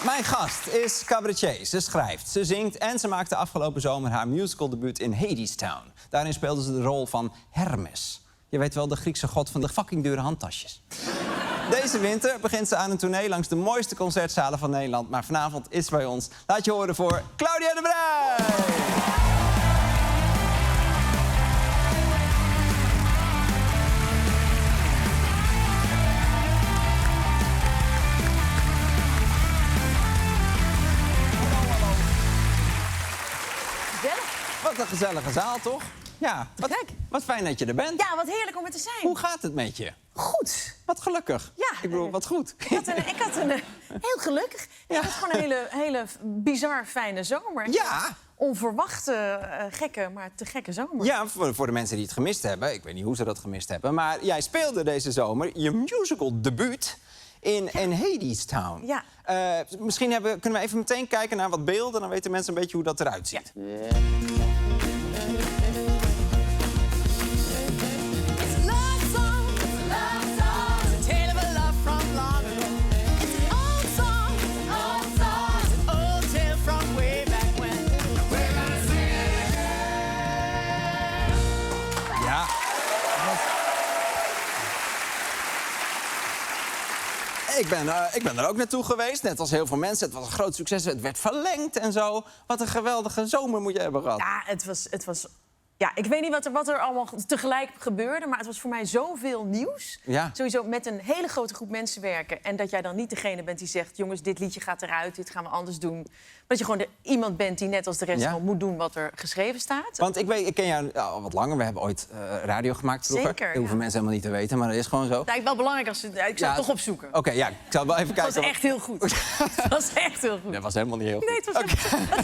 Mijn gast is cabaretier. Ze schrijft, ze zingt en ze maakte afgelopen zomer haar musicaldebuut in Hadestown. Daarin speelde ze de rol van Hermes. Je weet wel, de Griekse god van de fucking dure handtasjes. Deze winter begint ze aan een tournee langs de mooiste concertzalen van Nederland. Maar vanavond is ze bij ons. Laat je horen voor Claudia de Breij. Wat een gezellige zaal, toch? Ja, wat fijn dat je er bent. Ja, wat heerlijk om er te zijn. Hoe gaat het met je? Goed. Wat gelukkig. Ja. Ik bedoel, wat goed. Ik had een heel gelukkig. Ja. Ik had gewoon een hele bizar fijne zomer. Ja. Onverwachte, gekke, maar te gekke zomer. Ja, voor de mensen die het gemist hebben. Ik weet niet hoe ze dat gemist hebben. Maar jij speelde deze zomer je musical debuut in Hadestown. Ja. Misschien kunnen we even meteen kijken naar wat beelden. Dan weten mensen een beetje hoe dat eruit ziet. Ja. Ik ben er ook naartoe geweest, net als heel veel mensen. Het was een groot succes, het werd verlengd en zo. Wat een geweldige zomer moet je hebben gehad. Ja, het was ja, ik weet niet wat er allemaal tegelijk gebeurde, maar het was voor mij zoveel nieuws. Ja. Sowieso met een hele grote groep mensen werken. En dat jij dan niet degene bent die zegt, jongens, dit liedje gaat eruit, dit gaan we anders doen. Maar dat je gewoon iemand bent die net als de rest gewoon moet doen wat er geschreven staat. Want ik ken jou al wat langer. We hebben ooit radio gemaakt vroeger. Zeker, dat hoeven mensen helemaal niet te weten, maar dat is gewoon zo. Nou, wel belangrijk als ik zou het toch opzoeken. Oké, ja, ik zal wel even kijken. Dat was echt heel goed. Dat was echt heel goed. Dat was helemaal niet heel goed. Nee, het was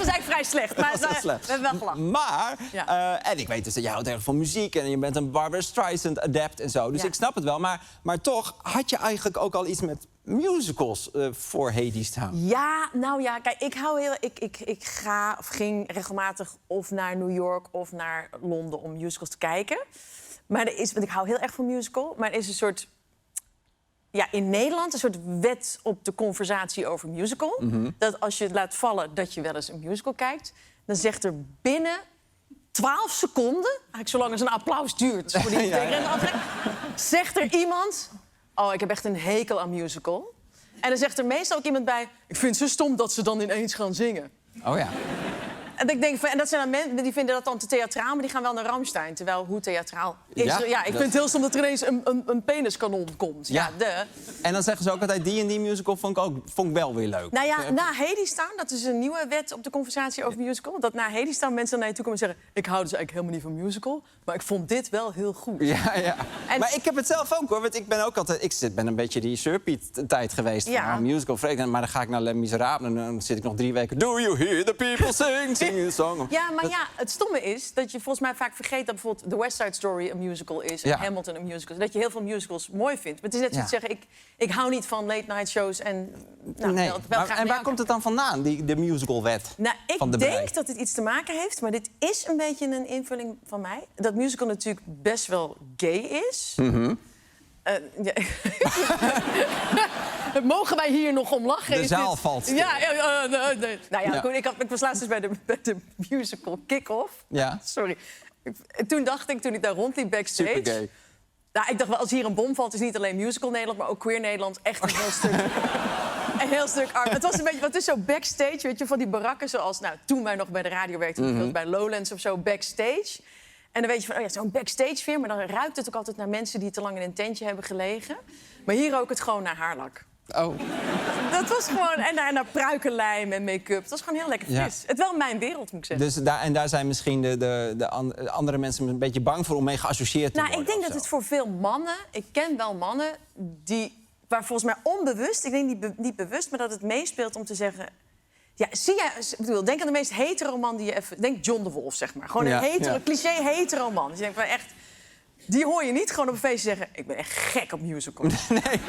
eigenlijk vrij slecht. Maar slecht. we hebben wel gelachen. Maar, Ja. en ik weet dus dat jij houdt erg van muziek en je bent een Barbra Streisand adept en zo. Dus Ja. ik snap het wel. Maar toch had je eigenlijk ook al iets met musicals voor Hadestown. Ja, nou ja, kijk, ik ga of ging regelmatig of naar New York of naar Londen om musicals te kijken. Maar want ik hou heel erg van musical, maar er is een soort, ja, in Nederland een soort wet op de conversatie over musical. Dat als je het laat vallen dat je wel eens een musical kijkt, dan zegt er binnen 12 seconden, eigenlijk zolang als een applaus duurt voor die zegt er iemand, oh, ik heb echt een hekel aan musical. En dan zegt er meestal ook iemand bij, ik vind het zo stom dat ze dan ineens gaan zingen. Oh ja. En ik denk, en dat zijn dan mensen die vinden dat dan te theatraal, maar die gaan wel naar Rammstein. Terwijl, hoe theatraal is Ja, er? Ja, ik vind het heel stom dat er ineens een peniskanon komt. Ja, En dan zeggen ze ook altijd, die en die musical vond ik wel weer leuk. Nou ja, na Hadestown, dat is een nieuwe wet op de conversatie over musical. Dat na Hadestown mensen naar je toe komen en zeggen, ik hou dus eigenlijk helemaal niet van musical, maar ik vond dit wel heel goed. Ja, ja. En maar ik heb het zelf ook, hoor. Want ik ben ook altijd... Ik ben een beetje die surpiet-tijd geweest. Ja. Van musical. Maar dan ga ik naar Les Miserables en dan zit ik nog 3 weken... Do you hear the people sing a song? Ja, maar ja, het stomme is dat je volgens mij vaak vergeet dat bijvoorbeeld The West Side Story een musical is en Hamilton een musical is. Dat je heel veel musicals mooi vindt. Maar het is net zoals zeggen, ik hou niet van late night shows en... Nou, Nee. wel graag En waar komt het dan vandaan, de musicalwet? Nou, van de ik denk Breij? dat het iets te maken heeft, maar dit is een beetje een invulling van mij. Dat musical natuurlijk best wel gay is. Ja. Mogen wij hier nog om lachen? De zaal valt stil. Ja, nee. Nou ja, goed, ik was laatst eens bij de musical Kick-Off. Ja. Sorry. Toen ik daar rondliep backstage... Super gay. Nou, ik dacht wel, als hier een bom valt, is niet alleen musical Nederland, maar ook queer Nederland echt een heel stuk... Een heel stuk arm. Het was een beetje, wat is zo backstage, weet je, van die barakken zoals... Nou, toen wij nog bij de radio werkten, bijvoorbeeld bij Lowlands of zo, backstage. En dan weet je van, oh ja, zo'n backstage sfeer, maar dan ruikt het ook altijd naar mensen die te lang in een tentje hebben gelegen. Maar hier rook het gewoon naar haarlak. Oh. Dat was gewoon, en naar pruikenlijm en make-up. Dat was gewoon heel lekker fris. Ja. Het is wel mijn wereld, moet ik zeggen. Dus daar zijn misschien de andere mensen een beetje bang voor om mee geassocieerd te worden. Nou, ik denk dat het voor veel mannen... Ik ken wel mannen waar volgens mij onbewust... Ik denk niet bewust, maar dat het meespeelt om te zeggen... Ja, zie jij... Ik bedoel, denk aan de meest hetero man die je even... Denk John de Wolf, zeg maar. Gewoon een cliché hetero man. Dus je denkt van echt... Die hoor je niet gewoon op een feestje zeggen... ik ben echt gek op musicals. Nee.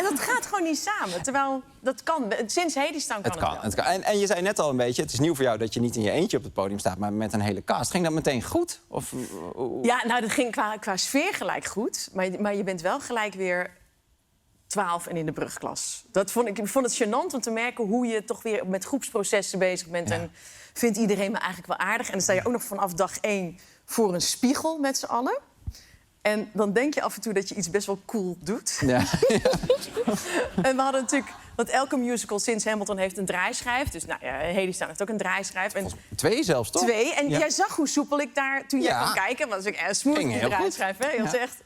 Dat gaat gewoon niet samen. Terwijl, dat kan. Sinds Hadestown kan het wel. Het kan. En je zei net al een beetje... het is nieuw voor jou dat je niet in je eentje op het podium staat... maar met een hele cast. Ging dat meteen goed? Of, Ja, nou, dat ging qua sfeer gelijk goed. Maar je bent wel gelijk weer... 12 en in de brugklas. Ik vond het gênant om te merken hoe je toch weer met groepsprocessen bezig bent. Ja. En vindt iedereen me eigenlijk wel aardig. En dan sta je ook nog vanaf dag 1 voor een spiegel met z'n allen. En dan denk je af en toe dat je iets best wel cool doet. Ja. En we hadden natuurlijk... Want elke musical sinds Hamilton heeft een draaischijf. Dus nou, ja, Hadestown heeft ook een draaischijf. En 2 zelfs, toch? 2. En Ja. jij zag hoe soepel ik daar toen jij Ja. kwam kijken. Want dat is ook smooth, Ging die heel goed. draaischijf. Hè? Heel Ja. zegt.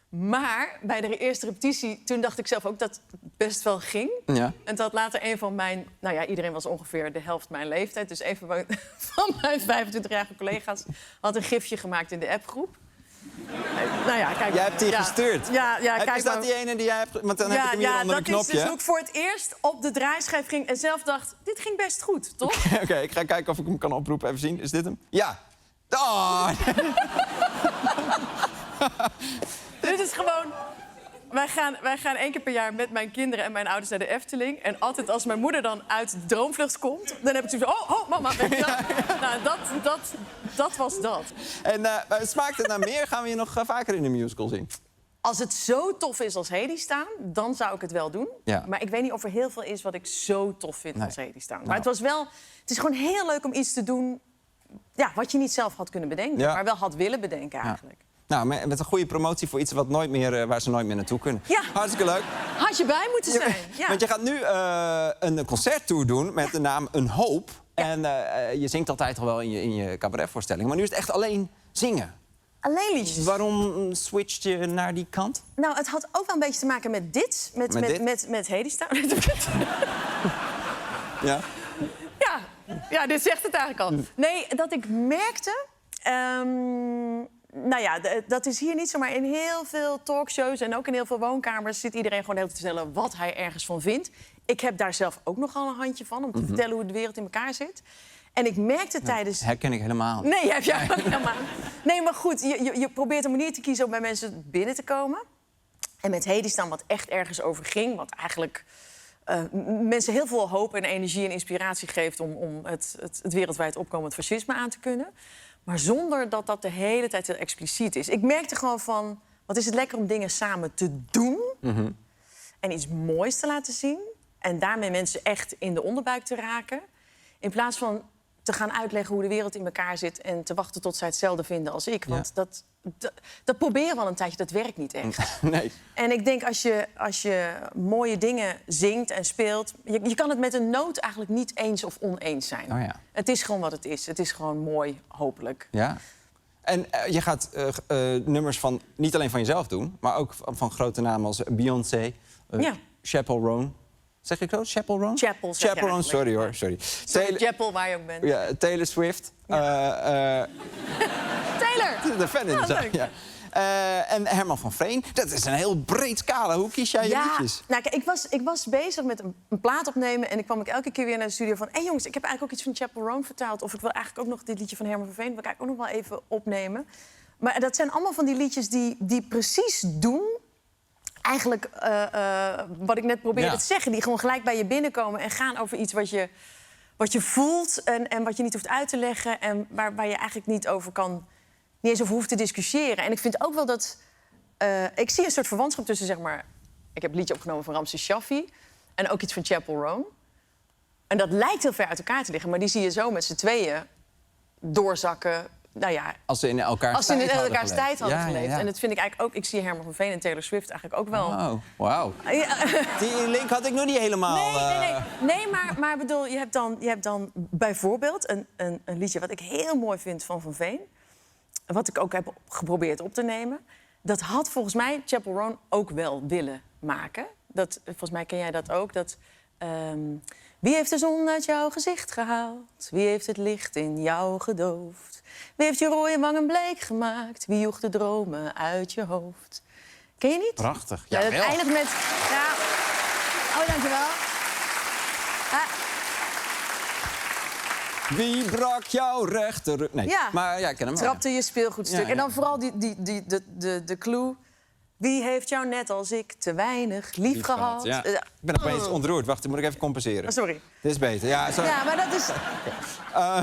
Maar bij de eerste repetitie, toen dacht ik zelf ook dat het best wel ging. Ja. En toen had later een van mijn... Nou ja, iedereen was ongeveer de helft mijn leeftijd. Dus een van mijn 25-jarige collega's had een gifje gemaakt in de appgroep. Nou ja, kijk. Jij hebt die ja. gestuurd. Ja, kijk Is dat maar. die ene die jij hebt... Want dan heb ik hem hier onder een dat is knopje. dus hoe ik voor het eerst op de draaischijf ging en zelf dacht... dit ging best goed, toch? Oké, ik ga kijken of ik hem kan oproepen. Even zien. Is dit hem? Ja. Oh, Dit is gewoon... Wij gaan 1 keer per jaar met mijn kinderen en mijn ouders naar de Efteling. En altijd als mijn moeder dan uit de droomvlucht komt... dan heb ik zoiets van, oh, mama, weet je wel? Nou, dat was dat. En smaakt het naar meer? Gaan we je nog vaker in de musical zien? Als het zo tof is als Hadestown, dan zou ik het wel doen. Ja. Maar ik weet niet of er heel veel is wat ik zo tof vind als Hadestown. Maar Nou. het is gewoon heel leuk om iets te doen... Ja, wat je niet zelf had kunnen bedenken, Ja. maar wel had willen bedenken eigenlijk. Nou, met een goede promotie voor iets wat nooit meer, waar ze nooit meer naartoe kunnen. Ja. Hartstikke leuk. Had je bij moeten zijn. Ja. Want je gaat nu een concerttour doen met de naam Een Hoop. Ja. En je zingt altijd al wel in je cabaretvoorstelling. Maar nu is het echt alleen zingen. Alleen liedjes. Waarom switcht je naar die kant? Nou, het had ook wel een beetje te maken met dit. Met Hadestown. Ja. Ja, dit zegt het eigenlijk al. Nee, dat ik merkte... nou ja, dat is hier niet zo, maar in heel veel talkshows... en ook in heel veel woonkamers zit iedereen gewoon heel te vertellen... wat hij ergens van vindt. Ik heb daar zelf ook nogal een handje van... om te vertellen hoe de wereld in elkaar zit. En ik merkte tijdens... Herken ik helemaal. Nee, heb jij ook helemaal. Nee, maar goed, je probeert een manier te kiezen om bij mensen binnen te komen. En met Hadestown, wat echt ergens over ging... wat eigenlijk mensen heel veel hoop en energie en inspiratie geeft... om het wereldwijd opkomend fascisme aan te kunnen. Maar zonder dat dat de hele tijd heel expliciet is. Ik merkte gewoon van, wat is het lekker om dingen samen te doen... en iets moois te laten zien... en daarmee mensen echt in de onderbuik te raken... in plaats van te gaan uitleggen hoe de wereld in elkaar zit... en te wachten tot zij hetzelfde vinden als ik. Want dat proberen we al een tijdje, dat werkt niet echt. Nee. En ik denk, als je mooie dingen zingt en speelt... Je kan het met een noot eigenlijk niet eens of oneens zijn. Oh ja. Het is gewoon wat het is. Het is gewoon mooi, hopelijk. Ja. En je gaat nummers van, niet alleen van jezelf doen... maar ook van grote namen als Beyoncé, Ja. Chappell Roan. Zeg ik zo? Chappell Roan? Chapel, zeg je Chappell Roan, eigenlijk. sorry hoor, sorry. Sorry, Jeppel, waar je ook bent. Ja, Taylor Swift. Taylor! De fan in de zaal, leuk. ja. En Herman van Veen. Dat is een heel breed scala. Hoe kies jij je liedjes? Nou, kijk, ik was bezig met een plaat opnemen... en ik kwam elke keer weer naar de studio van... hé jongens, ik heb eigenlijk ook iets van Chappell Roan vertaald... of ik wil eigenlijk ook nog dit liedje van Herman van Veen... wil ik eigenlijk ook nog wel even opnemen. Maar dat zijn allemaal van die liedjes die precies doen... eigenlijk wat ik net probeerde te zeggen... die gewoon gelijk bij je binnenkomen en gaan over iets wat je voelt... en wat je niet hoeft uit te leggen... en waar je eigenlijk niet over kan... niet eens over hoeft te discussiëren. En ik vind ook wel dat... ik zie een soort verwantschap tussen, zeg maar... Ik heb een liedje opgenomen van Ramses Shaffi... en ook iets van Chappell Roan. En dat lijkt heel ver uit elkaar te liggen... maar die zie je zo met z'n tweeën doorzakken... Nou ja, Als ze in elkaars tijd hadden elkaars geleefd. tijd hadden Ja, geleefd. ja, ja. En dat vind ik eigenlijk ook... Ik zie Herman van Veen en Taylor Swift eigenlijk ook wel... Oh, wauw. Ja. Die link had ik nog niet helemaal... Nee, maar bedoel, je hebt dan bijvoorbeeld een liedje... wat ik heel mooi vind van Veen... wat ik ook heb geprobeerd op te nemen... dat had volgens mij Chappell Roan ook wel willen maken. Volgens mij ken jij dat ook. Wie heeft de zon uit jouw gezicht gehaald? Wie heeft het licht in jou gedoofd? Wie heeft je rode wangen bleek gemaakt? Wie joeg de dromen uit je hoofd? Ken je niet? Prachtig. Ja, Ja, het wel. eindigt met... Ja. Oh, dankjewel. Wie brak jouw rechterrug? Nee, Ja. maar ja, ik ken hem wel. Trapte je speelgoedstuk. Ja, ja. En dan vooral de clue. Wie heeft jou net als ik te weinig lief gehad? Ja. Ik ben opeens ontroerd. Wacht, moet ik even compenseren. Sorry. Dit is beter. Ja, sorry. Ja, maar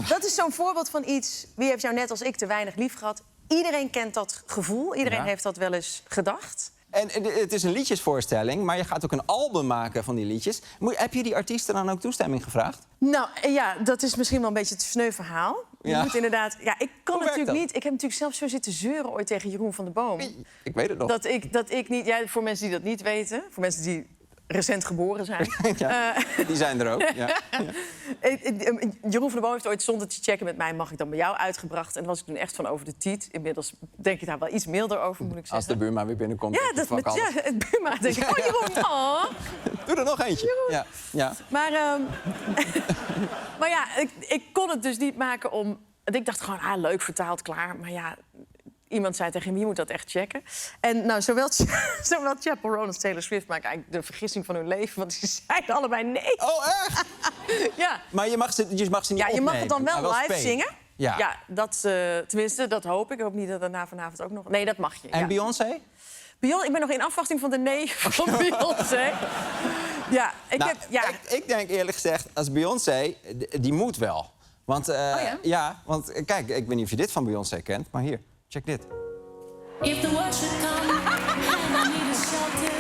dat is zo'n voorbeeld van iets... Wie heeft jou net als ik te weinig lief gehad? Iedereen kent dat gevoel. Iedereen Ja. heeft dat wel eens gedacht. En het is een liedjesvoorstelling, maar je gaat ook een album maken van die liedjes. Heb je die artiesten dan ook toestemming gevraagd? Nou ja, dat is misschien wel een beetje het sneu verhaal. Je Ja. moet inderdaad... Ja, ik kan Hoe werkt natuurlijk dat? niet... Ik heb natuurlijk zelf zo zitten zeuren ooit tegen Jeroen van der Boom. Ik weet het nog. Dat ik niet... Ja, voor mensen die dat niet weten, voor mensen die recent geboren zijn. Ja, die zijn er ook. Ja. Jeroen van der Boom heeft ooit zonder te checken met mij... mag ik dan bij jou uitgebracht. En daar was ik toen echt van over de tiet. Inmiddels denk ik daar wel iets milder over, moet ik zeggen. Als de buurman weer binnenkomt. Ja, denk je, fuck alles. het buurman denk ik... Oh, Jeroen, oh. Doe er nog eentje. Ja. Ja. Maar ja, ik kon het dus niet maken om... Ik dacht gewoon, leuk, vertaald, klaar. Maar ja, iemand zei tegen me, je moet dat echt checken. En nou, zowel Chappell Roan als Taylor Swift maken eigenlijk de vergissing van hun leven. Want die zeiden allebei nee. Oh, echt? Ja. Maar je mag ze niet Ja, je mag het dan opnemen, wel maar live spelen. zingen. Ja. Dat, tenminste, dat hoop ik. Ik hoop niet dat daarna vanavond ook nog... Nee, dat mag je. En ja. Beyoncé? Ik ben nog in afwachting van de nee van Beyoncé. Ja, Ik denk eerlijk gezegd, als Beyoncé, die moet wel. Want, want kijk, ik weet niet of je dit van Beyoncé kent, maar hier, check dit. If the worst should come and I need a shelter,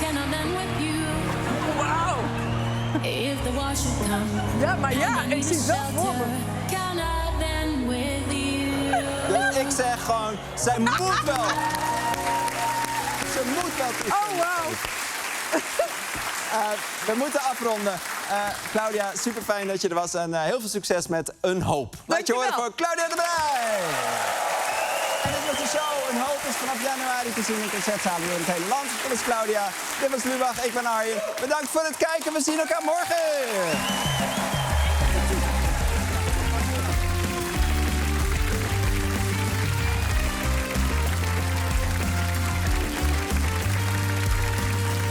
can I then with you? Wauw. If the worst should come Ja, maar ja, and I ik need zie a het wel shelter, voor me. can I then with you? Dus ik zeg gewoon, zij moet wel. Ze moet wel toestemmen. Oh, wauw. We moeten afronden. Claudia, super fijn dat je er was en heel veel succes met Een Hoop. Laat je horen Dankjewel. voor Claudia de Brij. En dit was de show. Een Hoop is vanaf januari te zien in concertzalen door het hele land. Dit was Claudia, dit was Lubach, ik ben Arjen. Bedankt voor het kijken, we zien elkaar morgen.